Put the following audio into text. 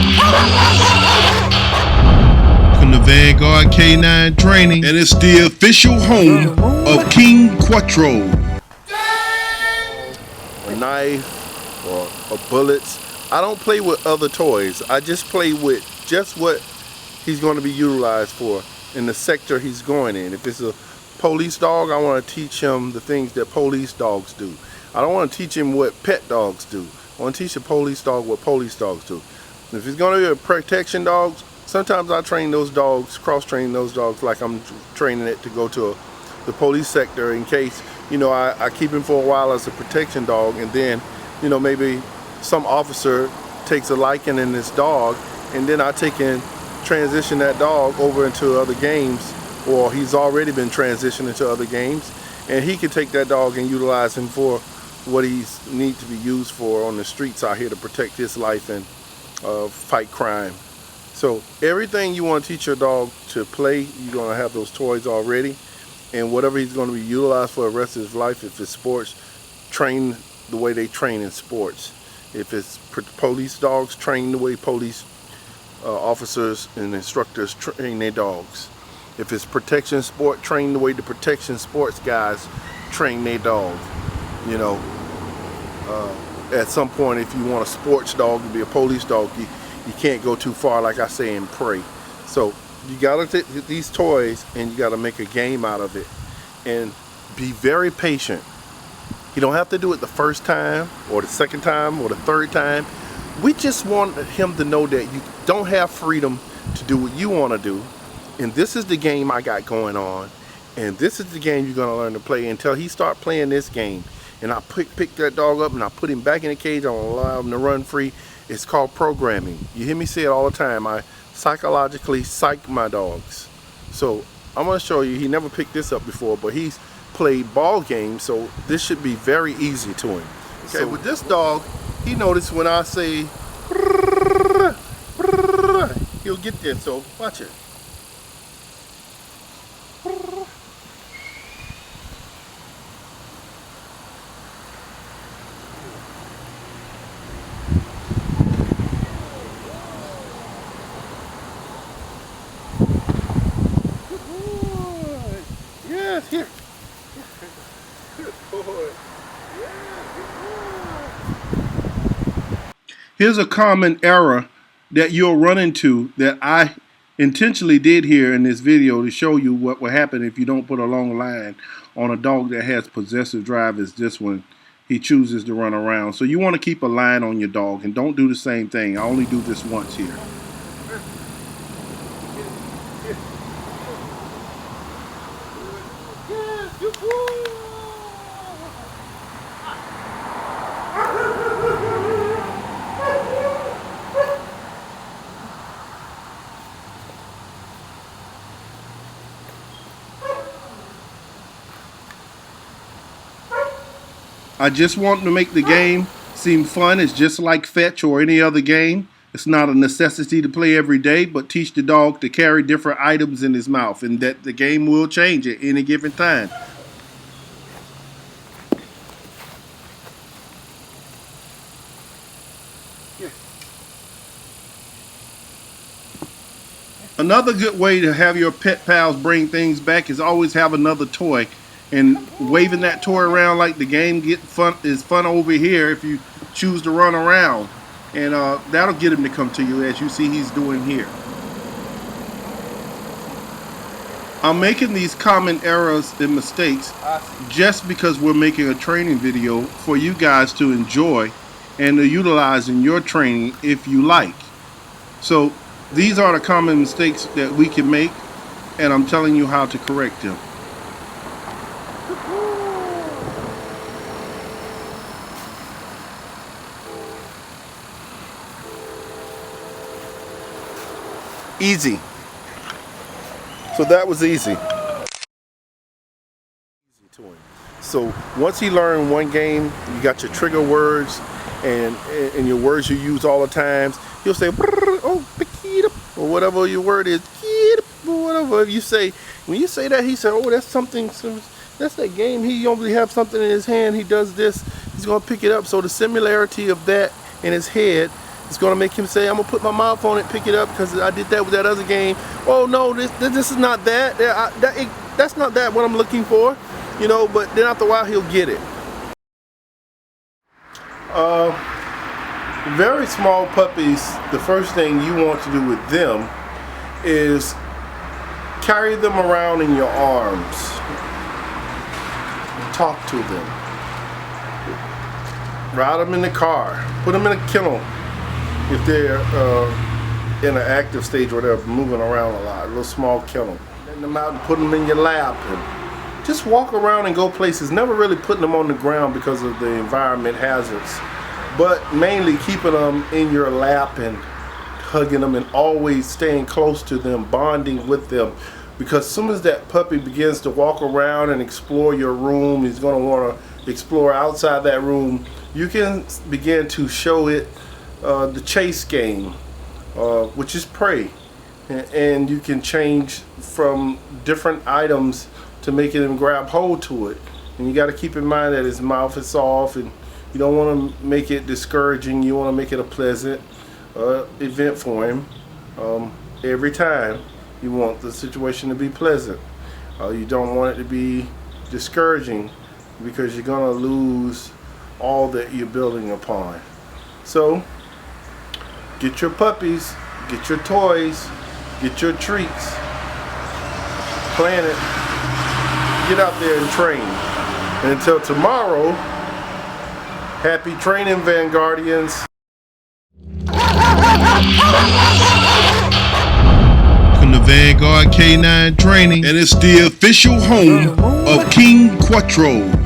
From the Vanguard K9 training, and it's the official home of King Quattro. A knife or bullets. I don't play with other toys. I just play with just what he's going to be utilized for in the sector he's going in. If it's a police dog, I want to teach him the things that police dogs do. I don't want to teach him what pet dogs do. I want to teach a police dog what police dogs do. If he's going to be a protection dog, sometimes I train those dogs, cross-train those dogs like I'm training it to go to the police sector in case, you know, I keep him for a while as a protection dog, and then, you know, maybe some officer takes a liking in this dog, and then I take and transition that dog over into other games, or he's already been transitioned into other games, and he can take that dog and utilize him for what he's need to be used for on the streets out here to protect his life and fight crime. So everything you want to teach your dog to play, you're going to have those toys already, and whatever he's going to be utilized for the rest of his life. If it's sports, train the way they train in sports. If it's police dogs, train the way police officers and instructors train their dogs. If it's protection sport, train the way the protection sports guys train their dog. You know, at some point, if you want a sports dog to be a police dog, you can't go too far, like I say, and pray. So you gotta take these toys and you gotta make a game out of it, and be very patient. You don't have to do it the first time or the second time or the third time. We just want him to know that you don't have freedom to do what you want to do, and this is the game I got going on, and this is the game you're gonna learn to play until he start playing this game. And I pick that dog up and I put him back in the cage. I don't allow him to run free. It's called programming. You hear me say it all the time. I psychologically psych my dogs. So I'm gonna show you, he never picked this up before, but he's played ball games, so this should be very easy to him. Okay, so with this dog, he noticed when I say, he'll get there, so watch it. Yes, here. Good boy. Here's a common error that you'll run into that I intentionally did here in this video to show you what will happen if you don't put a long line on a dog that has possessive drive as this one. He chooses to run around. So you want to keep a line on your dog and don't do the same thing. I only do this once here. I just want to make the game seem fun. It's just like fetch or any other game. It's not a necessity to play every day, but teach the dog to carry different items in his mouth, and that the game will change at any given time. Another good way to have your pet pals bring things back is always have another toy, and waving that toy around like the game is fun over here if you choose to run around, and that'll get him to come to you, as you see he's doing here. I'm making these common errors and mistakes just because we're making a training video for you guys to enjoy and to utilize in your training if you like. So these are the common mistakes that we can make, and I'm telling you how to correct them. Easy. So that was easy. To him. So once he learned one game, you got your trigger words and your words you use all the times. He'll say, oh, or whatever your word is, or whatever you say. When you say that, he said, oh, that's something. That's that game. He only have something in his hand. He does this. He's gonna pick it up. So the similarity of that in his head It's gonna make him say, I'm gonna put my mouth on it, pick it up because I did that with that other game. Oh no, this is not that. That's not that what I'm looking for, you know. But then after a while, he'll get it. Very small puppies, the first thing you want to do with them is carry them around in your arms. Talk to them. Ride them in the car. Put them in a kennel if they're in an active stage where they're moving around a lot. A little small kennel. Let them out and put them in your lap. And just walk around and go places. Never really putting them on the ground because of the environment hazards. But mainly keeping them in your lap and hugging them and always staying close to them, bonding with them. Because as soon as that puppy begins to walk around and explore your room, he's going to want to explore outside that room. You can begin to show it the chase game, which is prey. And you can change from different items to make him grab hold to it. And you got to keep in mind that his mouth is soft and you don't want to make it discouraging. You want to make it a pleasant event for him. Every time you want the situation to be pleasant. You don't want it to be discouraging because you're going to lose all that you're building upon. So get your puppies, get your toys, get your treats, plan it, get out there and train. And until tomorrow, happy training, Vanguardians. Welcome to Vanguard K9 Training, and it's the official home of King Quattro.